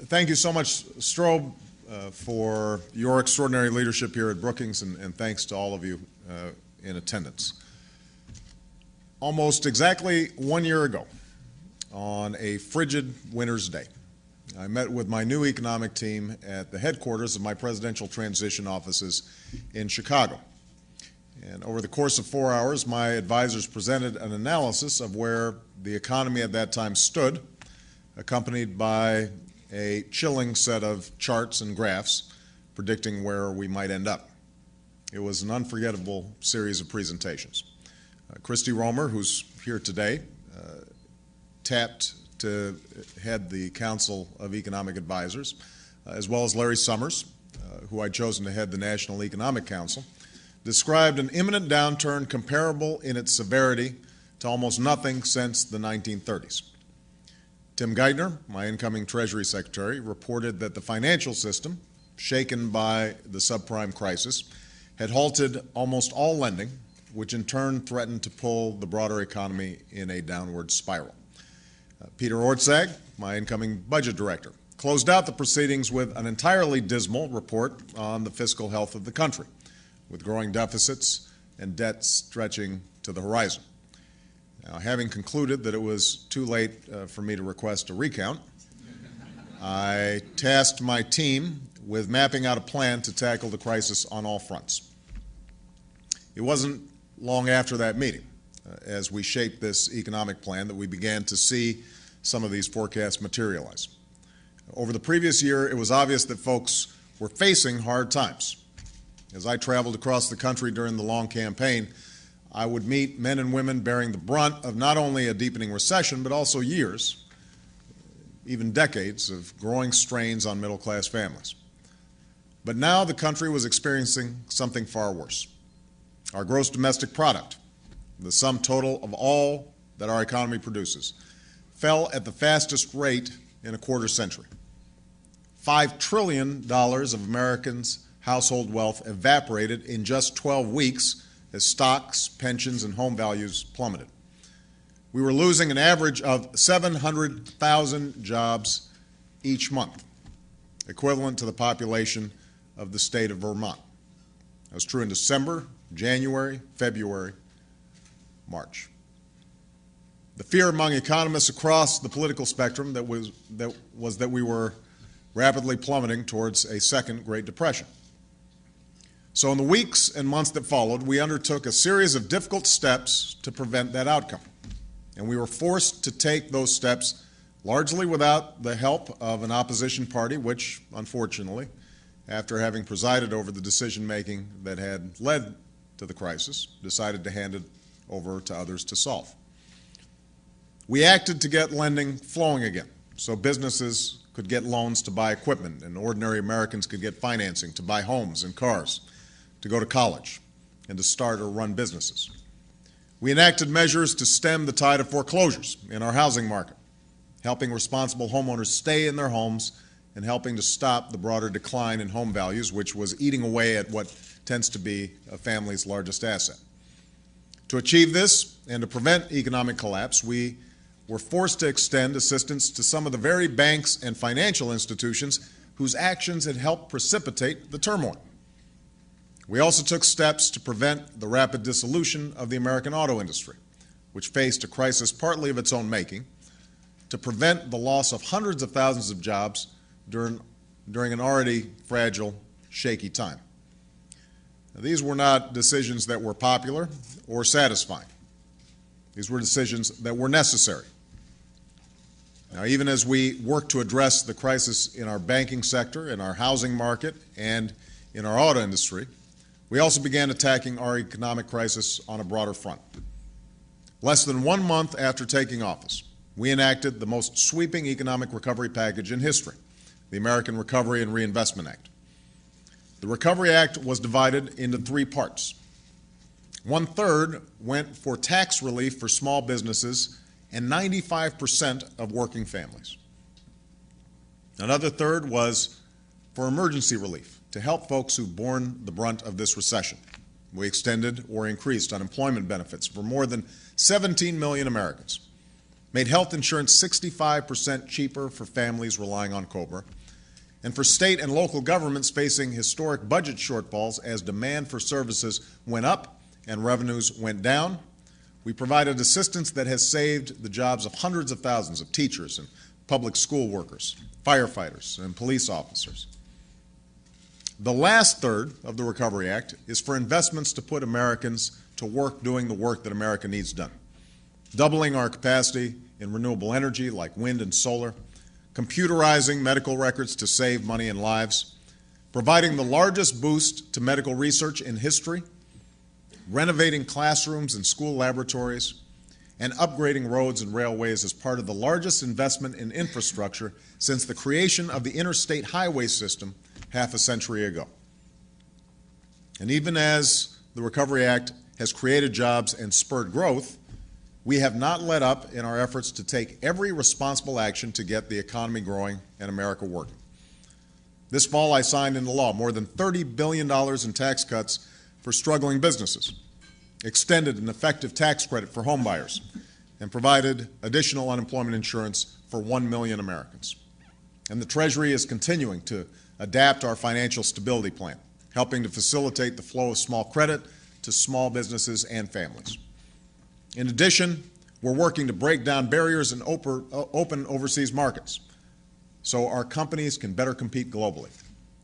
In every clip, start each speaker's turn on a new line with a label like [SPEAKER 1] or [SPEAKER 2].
[SPEAKER 1] Thank you so much, Strobe, for your extraordinary leadership here at Brookings, and thanks to all of you in attendance. Almost exactly 1 year ago, on a frigid winter's day, I met with my new economic team at the headquarters of my presidential transition offices in Chicago. And over the course of 4 hours, my advisors presented an analysis of where the economy at that time stood, accompanied by a chilling set of charts and graphs predicting where we might end up. It was an unforgettable series of presentations. Christy Romer, who's here today, tapped to head the Council of Economic Advisors, as well as Larry Summers, who I'd chosen to head the National Economic Council, described an imminent downturn comparable in its severity to almost nothing since the 1930s. Tim Geithner, my incoming Treasury Secretary, reported that the financial system, shaken by the subprime crisis, had halted almost all lending, which in turn threatened to pull the broader economy in a downward spiral. Peter Orszag, my incoming Budget Director, closed out the proceedings with an entirely dismal report on the fiscal health of the country, with growing deficits and debt stretching to the horizon. Now, having concluded that it was too late for me to request a recount, I tasked my team with mapping out a plan to tackle the crisis on all fronts. It wasn't long after that meeting, as we shaped this economic plan, that we began to see some of these forecasts materialize. Over the previous year, it was obvious that folks were facing hard times. As I traveled across the country during the long campaign, I would meet men and women bearing the brunt of not only a deepening recession, but also years, even decades, of growing strains on middle-class families. But now the country was experiencing something far worse. Our gross domestic product, the sum total of all that our economy produces, fell at the fastest rate in a quarter century. $5 trillion of Americans' household wealth evaporated in just 12 weeks as stocks, pensions, and home values plummeted. We were losing an average of 700,000 jobs each month, equivalent to the population of the state of Vermont. That was true in December, January, February, March. The fear among economists across the political spectrum was that we were rapidly plummeting towards a second Great Depression. So in the weeks and months that followed, we undertook a series of difficult steps to prevent that outcome. And we were forced to take those steps largely without the help of an opposition party, which, unfortunately, after having presided over the decision-making that had led to the crisis, decided to hand it over to others to solve. We acted to get lending flowing again, so businesses could get loans to buy equipment and ordinary Americans could get financing to buy homes and cars, to go to college, and to start or run businesses. We enacted measures to stem the tide of foreclosures in our housing market, helping responsible homeowners stay in their homes and helping to stop the broader decline in home values, which was eating away at what tends to be a family's largest asset. To achieve this and to prevent economic collapse, we were forced to extend assistance to some of the very banks and financial institutions whose actions had helped precipitate the turmoil. We also took steps to prevent the rapid dissolution of the American auto industry, which faced a crisis partly of its own making, to prevent the loss of hundreds of thousands of jobs during an already fragile, shaky time. Now, these were not decisions that were popular or satisfying. These were decisions that were necessary. Now, even as we work to address the crisis in our banking sector, in our housing market, and in our auto industry, we also began attacking our economic crisis on a broader front. Less than 1 month after taking office, we enacted the most sweeping economic recovery package in history, the American Recovery and Reinvestment Act. The Recovery Act was divided into 3 parts. 1/3 went for tax relief for small businesses and 95% of working families. Another third was for emergency relief to help folks who've borne the brunt of this recession. We extended or increased unemployment benefits for more than 17 million Americans, made health insurance 65% cheaper for families relying on COBRA, and for state and local governments facing historic budget shortfalls as demand for services went up and revenues went down, we provided assistance that has saved the jobs of hundreds of thousands of teachers and public school workers, firefighters, and police officers. The last third of the Recovery Act is for investments to put Americans to work doing the work that America needs done, doubling our capacity in renewable energy like wind and solar, computerizing medical records to save money and lives, providing the largest boost to medical research in history, renovating classrooms and school laboratories, and upgrading roads and railways as part of the largest investment in infrastructure since the creation of the interstate highway system half a century ago. And even as the Recovery Act has created jobs and spurred growth, we have not let up in our efforts to take every responsible action to get the economy growing and America working. This fall, I signed into law more than $30 billion in tax cuts for struggling businesses, extended an effective tax credit for homebuyers, and provided additional unemployment insurance for 1 million Americans. And the Treasury is continuing to adapt our financial stability plan, helping to facilitate the flow of small credit to small businesses and families. In addition, we're working to break down barriers and open overseas markets so our companies can better compete globally,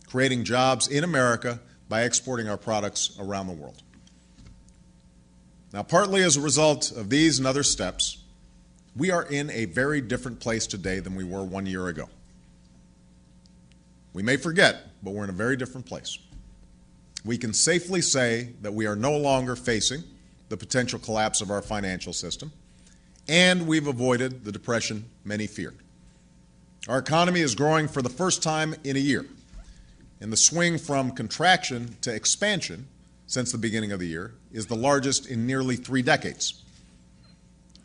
[SPEAKER 1] creating jobs in America by exporting our products around the world. Now, partly as a result of these and other steps, we are in a very different place today than we were 1 year ago. We may forget, but we're in a very different place. We can safely say that we are no longer facing the potential collapse of our financial system, and we've avoided the depression many feared. Our economy is growing for the first time in a year, and the swing from contraction to expansion since the beginning of the year is the largest in nearly 3 decades.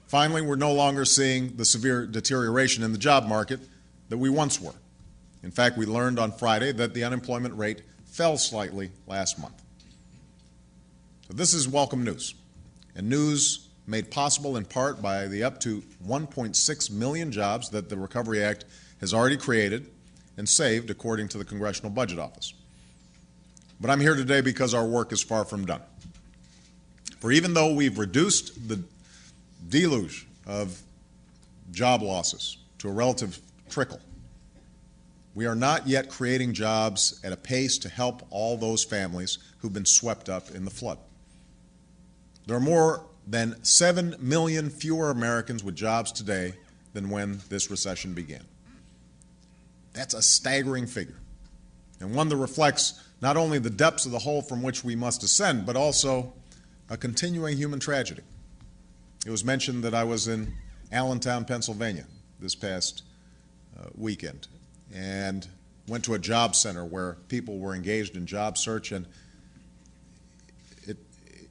[SPEAKER 1] Finally, we're no longer seeing the severe deterioration in the job market that we once were. In fact, we learned on Friday that the unemployment rate fell slightly last month. So this is welcome news, and news made possible in part by the up to 1.6 million jobs that the Recovery Act has already created and saved, according to the Congressional Budget Office. But I'm here today because our work is far from done. For even though we've reduced the deluge of job losses to a relative trickle, we are not yet creating jobs at a pace to help all those families who've been swept up in the flood. There are more than 7 million fewer Americans with jobs today than when this recession began. That's a staggering figure, and one that reflects not only the depths of the hole from which we must ascend, but also a continuing human tragedy. It was mentioned that I was in Allentown, Pennsylvania this past weekend, and went to a job center where people were engaged in job search, and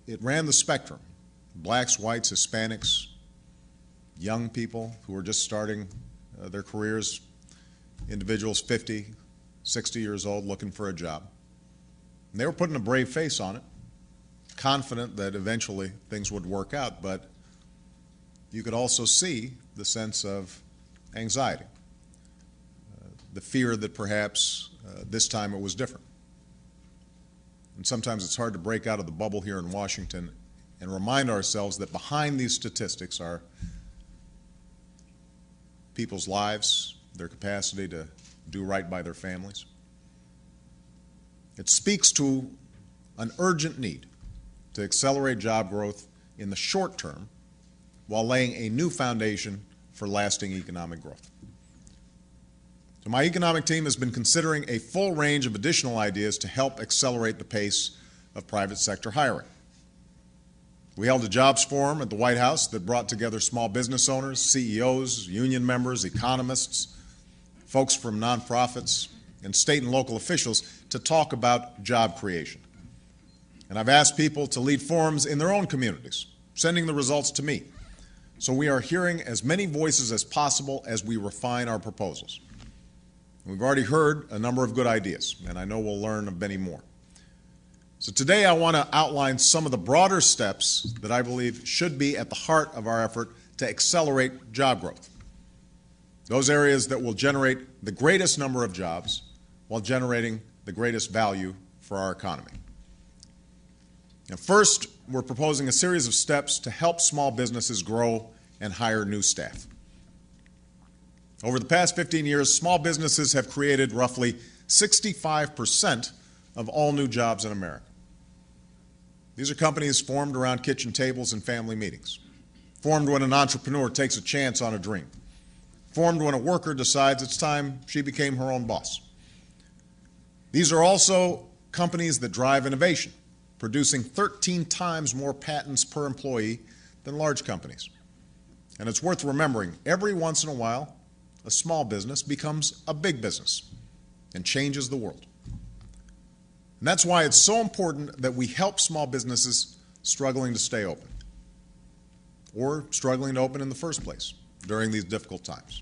[SPEAKER 1] it ran the spectrum: blacks, whites, Hispanics, young people who were just starting their careers, individuals 50, 60 years old looking for a job. And they were putting a brave face on it, confident that eventually things would work out, but you could also see the sense of anxiety, the fear that perhaps this time it was different. And sometimes it's hard to break out of the bubble here in Washington and remind ourselves that behind these statistics are people's lives, their capacity to do right by their families. It speaks to an urgent need to accelerate job growth in the short term while laying a new foundation for lasting economic growth. So my economic team has been considering a full range of additional ideas to help accelerate the pace of private sector hiring. We held a jobs forum at the White House that brought together small business owners, CEOs, union members, economists, folks from nonprofits, and state and local officials to talk about job creation. And I've asked people to lead forums in their own communities, sending the results to me. So we are hearing as many voices as possible as we refine our proposals. We've already heard a number of good ideas, and I know we'll learn of many more. So today I want to outline some of the broader steps that I believe should be at the heart of our effort to accelerate job growth. Those areas that will generate the greatest number of jobs while generating the greatest value for our economy. Now, first, we're proposing a series of steps to help small businesses grow and hire new staff. Over the past 15 years, small businesses have created roughly 65% of all new jobs in America. These are companies formed around kitchen tables and family meetings, formed when an entrepreneur takes a chance on a dream, formed when a worker decides it's time she became her own boss. These are also companies that drive innovation, producing 13 times more patents per employee than large companies. And it's worth remembering, every once in a while, a small business becomes a big business and changes the world. And that's why it's so important that we help small businesses struggling to stay open or struggling to open in the first place during these difficult times.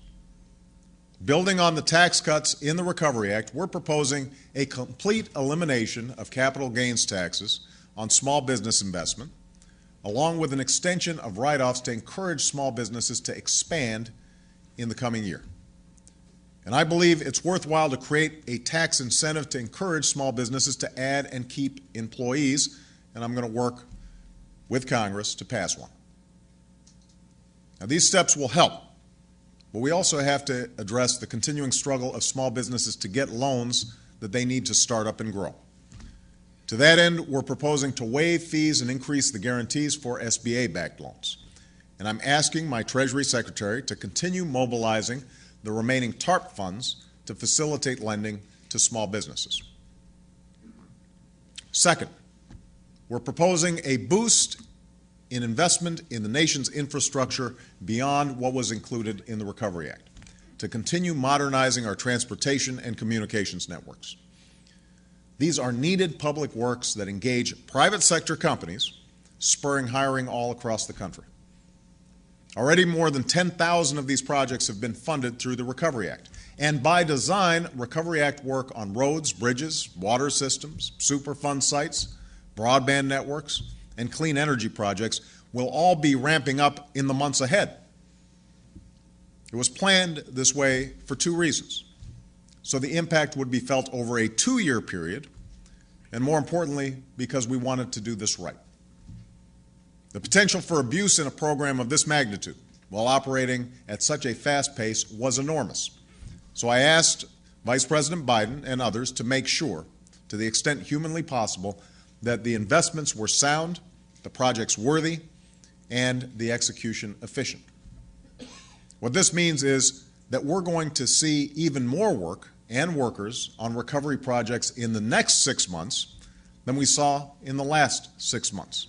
[SPEAKER 1] Building on the tax cuts in the Recovery Act, we're proposing a complete elimination of capital gains taxes on small business investment, along with an extension of write-offs to encourage small businesses to expand in the coming year. And I believe it's worthwhile to create a tax incentive to encourage small businesses to add and keep employees, and I'm going to work with Congress to pass one. Now, these steps will help, but we also have to address the continuing struggle of small businesses to get loans that they need to start up and grow. To that end, we're proposing to waive fees and increase the guarantees for SBA-backed loans. And I'm asking my Treasury Secretary to continue mobilizing the remaining TARP funds to facilitate lending to small businesses. Second, we're proposing a boost in investment in the nation's infrastructure beyond what was included in the Recovery Act to continue modernizing our transportation and communications networks. These are needed public works that engage private sector companies, spurring hiring all across the country. Already more than 10,000 of these projects have been funded through the Recovery Act. And by design, Recovery Act work on roads, bridges, water systems, Superfund sites, broadband networks, and clean energy projects will all be ramping up in the months ahead. It was planned this way for two reasons. So the impact would be felt over a 2-year period, and more importantly, because we wanted to do this right. The potential for abuse in a program of this magnitude while operating at such a fast pace was enormous. So I asked Vice President Biden and others to make sure, to the extent humanly possible, that the investments were sound, the projects worthy, and the execution efficient. What this means is that we're going to see even more work and workers on recovery projects in the next 6 months than we saw in the last 6 months.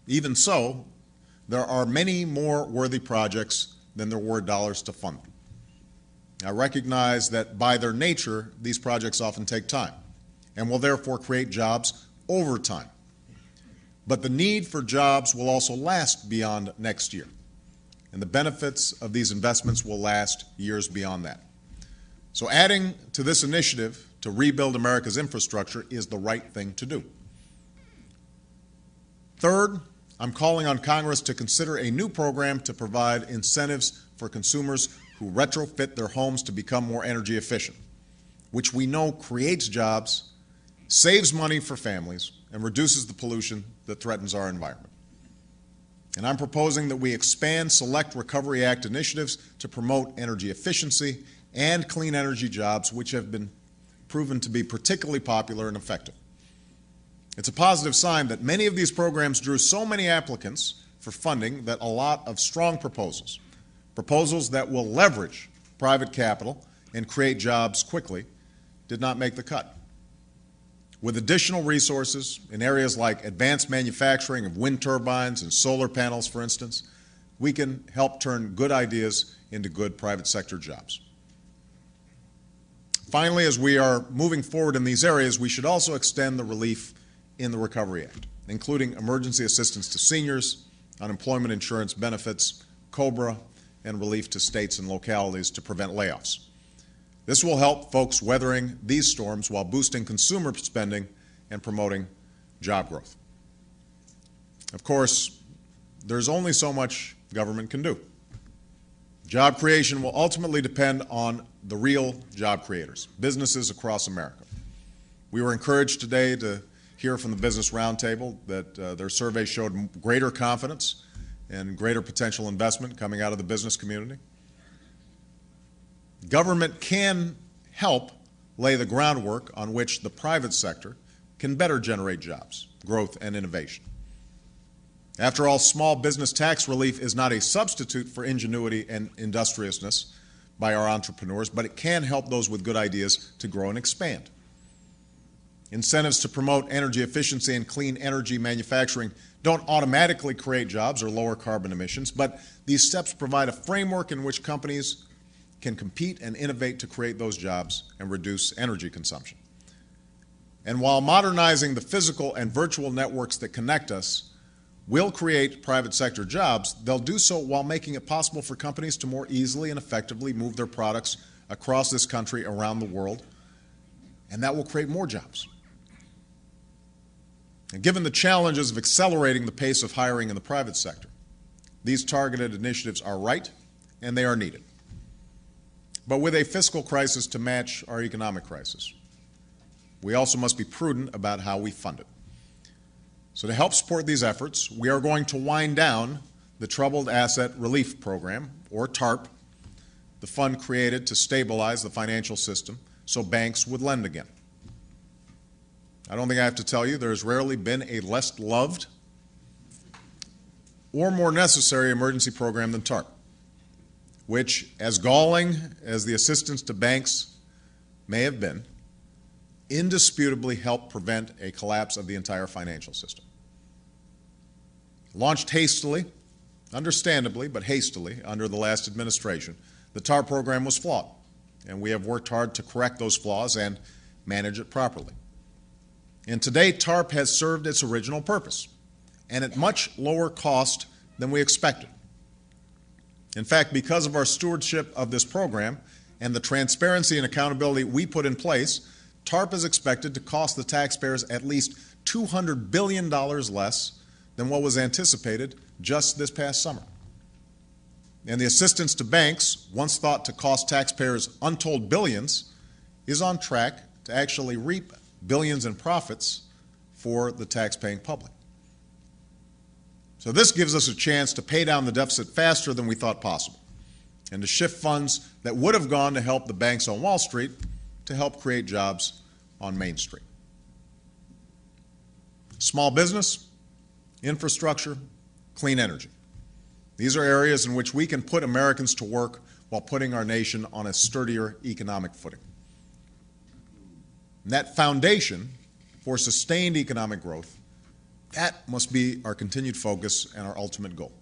[SPEAKER 1] Even so, there are many more worthy projects than there were dollars to fund them. I recognize that by their nature, these projects often take time and will therefore create jobs over time. But the need for jobs will also last beyond next year, and the benefits of these investments will last years beyond that. So adding to this initiative to rebuild America's infrastructure is the right thing to do. Third, I'm calling on Congress to consider a new program to provide incentives for consumers who retrofit their homes to become more energy efficient, which we know creates jobs, saves money for families, and reduces the pollution that threatens our environment. And I'm proposing that we expand select Recovery Act initiatives to promote energy efficiency and clean energy jobs, which have been proven to be particularly popular and effective. It's a positive sign that many of these programs drew so many applicants for funding that a lot of strong proposals that will leverage private capital and create jobs quickly, did not make the cut. With additional resources in areas like advanced manufacturing of wind turbines and solar panels, for instance, we can help turn good ideas into good private sector jobs. Finally, as we are moving forward in these areas, we should also extend the relief in the Recovery Act, including emergency assistance to seniors, unemployment insurance benefits, COBRA, and relief to states and localities to prevent layoffs. This will help folks weathering these storms while boosting consumer spending and promoting job growth. Of course, there's only so much government can do. Job creation will ultimately depend on the real job creators, businesses across America. We were encouraged today to hear from the Business Roundtable that their survey showed greater confidence and greater potential investment coming out of the business community. Government can help lay the groundwork on which the private sector can better generate jobs, growth, and innovation. After all, small business tax relief is not a substitute for ingenuity and industriousness by our entrepreneurs, but it can help those with good ideas to grow and expand. Incentives to promote energy efficiency and clean energy manufacturing don't automatically create jobs or lower carbon emissions, but these steps provide a framework in which companies can compete and innovate to create those jobs and reduce energy consumption. And while modernizing the physical and virtual networks that connect us will create private sector jobs, they'll do so while making it possible for companies to more easily and effectively move their products across this country, around the world, and that will create more jobs. And given the challenges of accelerating the pace of hiring in the private sector, these targeted initiatives are right and they are needed. But with a fiscal crisis to match our economic crisis, we also must be prudent about how we fund it. So to help support these efforts, we are going to wind down the Troubled Asset Relief Program, or TARP, the fund created to stabilize the financial system so banks would lend again. I don't think I have to tell you, there has rarely been a less loved or more necessary emergency program than TARP, which, as galling as the assistance to banks may have been, indisputably helped prevent a collapse of the entire financial system. Launched hastily, understandably, but hastily, under the last administration, the TARP program was flawed, and we have worked hard to correct those flaws and manage it properly. And today, TARP has served its original purpose, and at much lower cost than we expected. In fact, because of our stewardship of this program and the transparency and accountability we put in place, TARP is expected to cost the taxpayers at least $200 billion less than what was anticipated just this past summer. And the assistance to banks, once thought to cost taxpayers untold billions, is on track to actually reap billions in profits for the tax-paying public. So this gives us a chance to pay down the deficit faster than we thought possible, and to shift funds that would have gone to help the banks on Wall Street to help create jobs on Main Street. Small business, infrastructure, clean energy. These are areas in which we can put Americans to work while putting our nation on a sturdier economic footing. And that foundation for sustained economic growth, that must be our continued focus and our ultimate goal.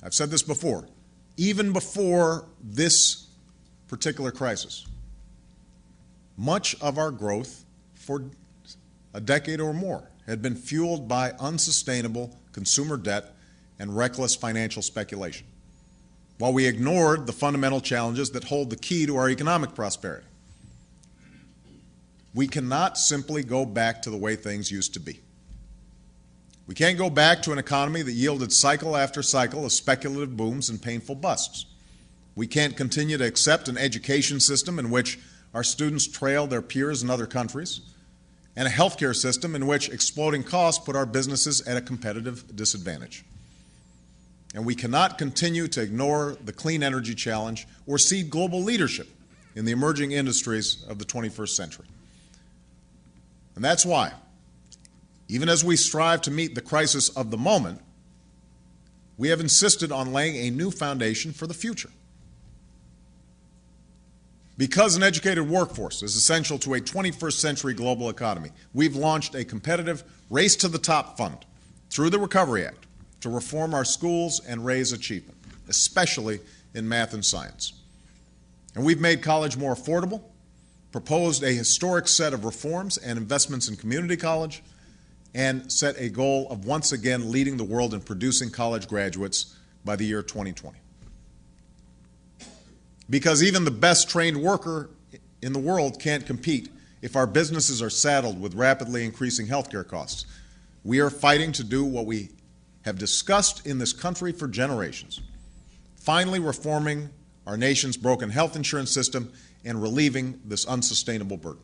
[SPEAKER 1] I've said this before, even before this particular crisis, much of our growth for a decade or more had been fueled by unsustainable consumer debt and reckless financial speculation, while we ignored the fundamental challenges that hold the key to our economic prosperity. We cannot simply go back to the way things used to be. We can't go back to an economy that yielded cycle after cycle of speculative booms and painful busts. We can't continue to accept an education system in which our students trail their peers in other countries, and a healthcare system in which exploding costs put our businesses at a competitive disadvantage. And we cannot continue to ignore the clean energy challenge or cede global leadership in the emerging industries of the 21st century. And that's why, even as we strive to meet the crisis of the moment, we have insisted on laying a new foundation for the future. Because an educated workforce is essential to a 21st century global economy, we've launched a competitive Race to the Top fund through the Recovery Act to reform our schools and raise achievement, especially in math and science. And we've made college more affordable, proposed a historic set of reforms and investments in community college, and set a goal of once again leading the world in producing college graduates by the year 2020. Because even the best trained worker in the world can't compete if our businesses are saddled with rapidly increasing healthcare costs. We are fighting to do what we have discussed in this country for generations, finally reforming our nation's broken health insurance system and relieving this unsustainable burden.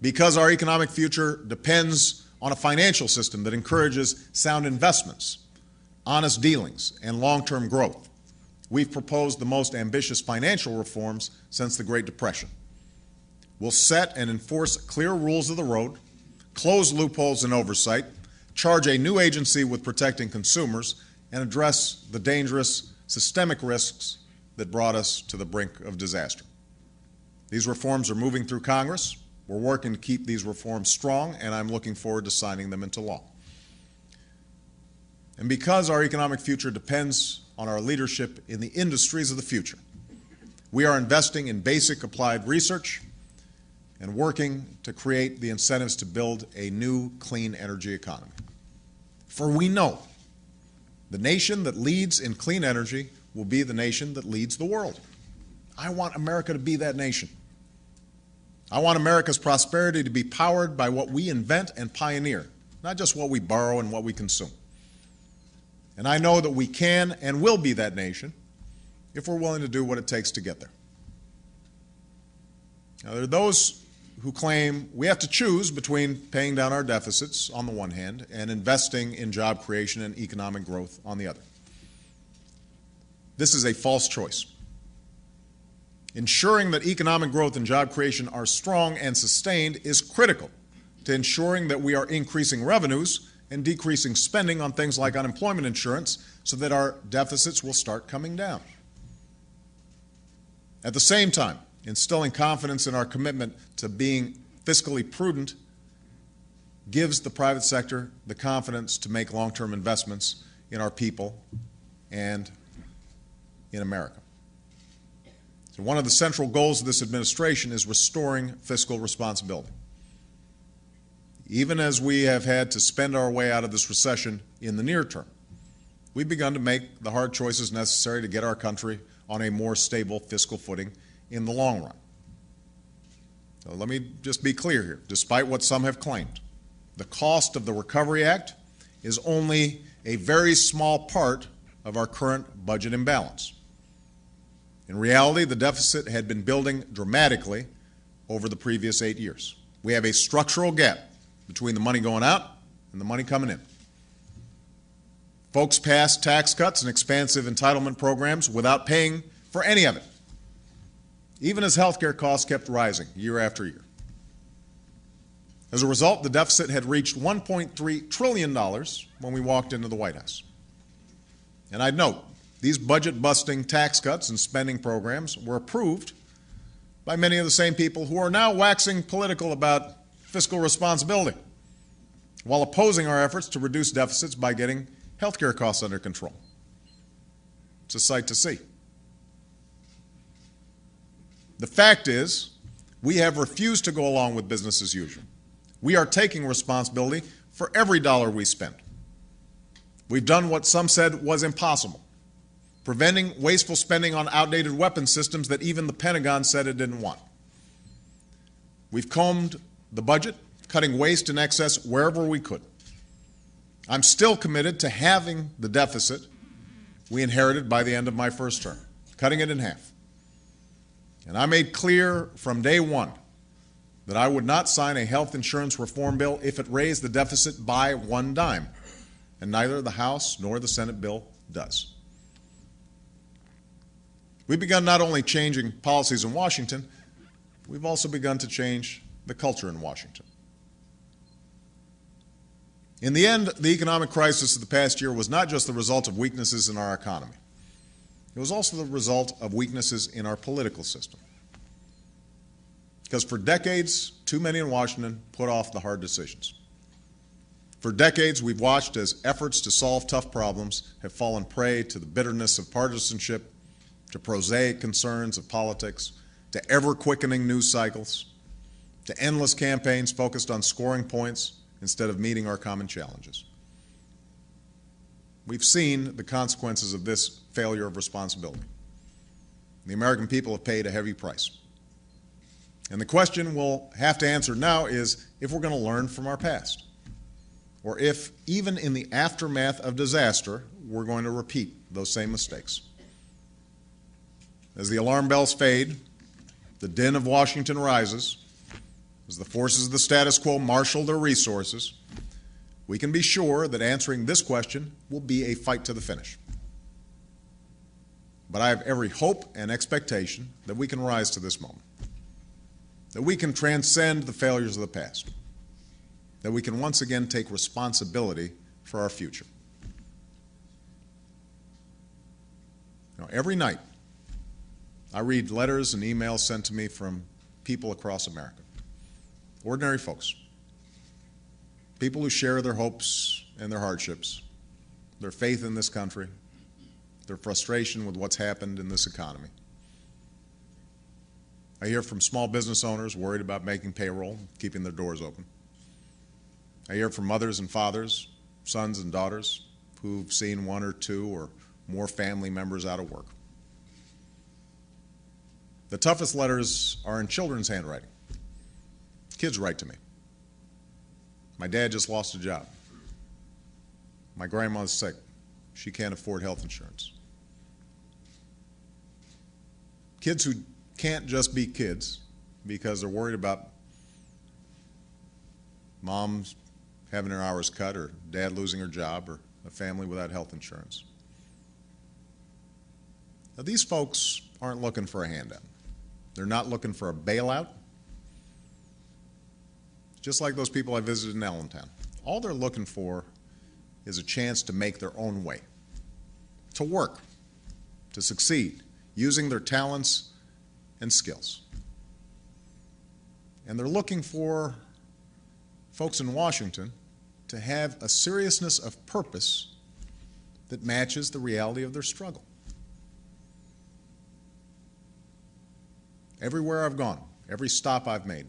[SPEAKER 1] Because our economic future depends on a financial system that encourages sound investments, honest dealings, and long-term growth, we've proposed the most ambitious financial reforms since the Great Depression. We'll set and enforce clear rules of the road, close loopholes in oversight, charge a new agency with protecting consumers, and address the dangerous systemic risks that brought us to the brink of disaster. These reforms are moving through Congress. We're working to keep these reforms strong, and I'm looking forward to signing them into law. And because our economic future depends on our leadership in the industries of the future, we are investing in basic applied research and working to create the incentives to build a new clean energy economy. For we know the nation that leads in clean energy will be the nation that leads the world. I want America to be that nation. I want America's prosperity to be powered by what we invent and pioneer, not just what we borrow and what we consume. And I know that we can and will be that nation if we're willing to do what it takes to get there. Now, there are those who claim we have to choose between paying down our deficits on the one hand and investing in job creation and economic growth on the other. This is a false choice. Ensuring that economic growth and job creation are strong and sustained is critical to ensuring that we are increasing revenues and decreasing spending on things like unemployment insurance so that our deficits will start coming down. At the same time, instilling confidence in our commitment to being fiscally prudent gives the private sector the confidence to make long-term investments in our people and in America. So one of the central goals of this administration is restoring fiscal responsibility. Even as we have had to spend our way out of this recession in the near term, we've begun to make the hard choices necessary to get our country on a more stable fiscal footing in the long run. So let me just be clear here. Despite what some have claimed, the cost of the Recovery Act is only a very small part of our current budget imbalance. In reality, the deficit had been building dramatically over the previous 8 years. We have a structural gap between the money going out and the money coming in. Folks passed tax cuts and expansive entitlement programs without paying for any of it, even as healthcare costs kept rising year after year. As a result, the deficit had reached $1.3 trillion when we walked into the White House. And I'd note, these budget-busting tax cuts and spending programs were approved by many of the same people who are now waxing political about fiscal responsibility, while opposing our efforts to reduce deficits by getting healthcare costs under control. It's a sight to see. The fact is, we have refused to go along with business as usual. We are taking responsibility for every dollar we spend. We've done what some said was impossible, preventing wasteful spending on outdated weapons systems that even the Pentagon said it didn't want. We've combed the budget, cutting waste and excess wherever we could. I'm still committed to halving the deficit we inherited by the end of my first term, cutting it in half. And I made clear from day one that I would not sign a health insurance reform bill if it raised the deficit by one dime, and neither the House nor the Senate bill does. We've begun not only changing policies in Washington, we've also begun to change the culture in Washington. In the end, the economic crisis of the past year was not just the result of weaknesses in our economy. It was also the result of weaknesses in our political system. Because for decades, too many in Washington put off the hard decisions. For decades, we've watched as efforts to solve tough problems have fallen prey to the bitterness of partisanship, to prosaic concerns of politics, to ever-quickening news cycles, to endless campaigns focused on scoring points instead of meeting our common challenges. We've seen the consequences of this failure of responsibility. The American people have paid a heavy price. And the question we'll have to answer now is if we're going to learn from our past. or if, even in the aftermath of disaster, we're going to repeat those same mistakes. As the alarm bells fade, the din of Washington rises, as the forces of the status quo marshal their resources, we can be sure that answering this question will be a fight to the finish. But I have every hope and expectation that we can rise to this moment, that we can transcend the failures of the past, that we can once again take responsibility for our future. Every night, I read letters and emails sent to me from people across America, ordinary folks, people who share their hopes and their hardships, their faith in this country, their frustration with what's happened in this economy. I hear from small business owners worried about making payroll, keeping their doors open. I hear from mothers and fathers, sons and daughters who've seen one or two or more family members out of work. The toughest letters are in children's handwriting. Kids write to me. My dad just lost a job. My grandma's sick. She can't afford health insurance. Kids who can't just be kids because they're worried about mom's having her hours cut or dad losing her job or a family without health insurance. Now, these folks aren't looking for a handout. They're not looking for a bailout. Just like those people I visited in Allentown. All they're looking for is a chance to make their own way, to work, to succeed, using their talents and skills. And they're looking for folks in Washington to have a seriousness of purpose that matches the reality of their struggle. Everywhere I've gone, every stop I've made,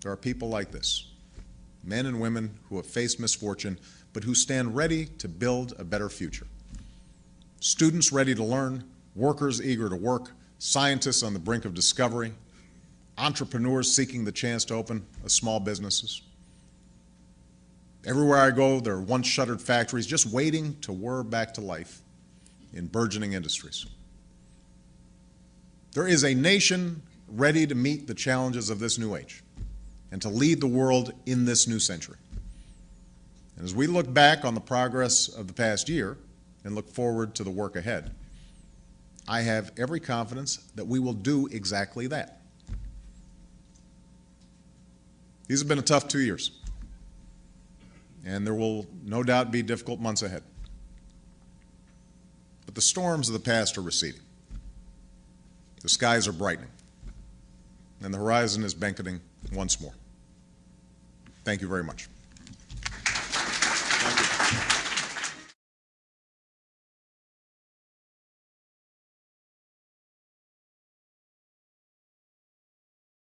[SPEAKER 1] there are people like this, men and women who have faced misfortune, but who stand ready to build a better future. Students ready to learn, workers eager to work, scientists on the brink of discovery, entrepreneurs seeking the chance to open small businesses. Everywhere I go, there are once shuttered factories just waiting to whir back to life in burgeoning industries. There is a nation ready to meet the challenges of this new age and to lead the world in this new century. And as we look back on the progress of the past year and look forward to the work ahead, I have every confidence that we will do exactly that. These have been a tough 2 years, and there will no doubt be difficult months ahead. But the storms of the past are receding. The skies are brightening, and the horizon is beckoning once more. Thank you very much.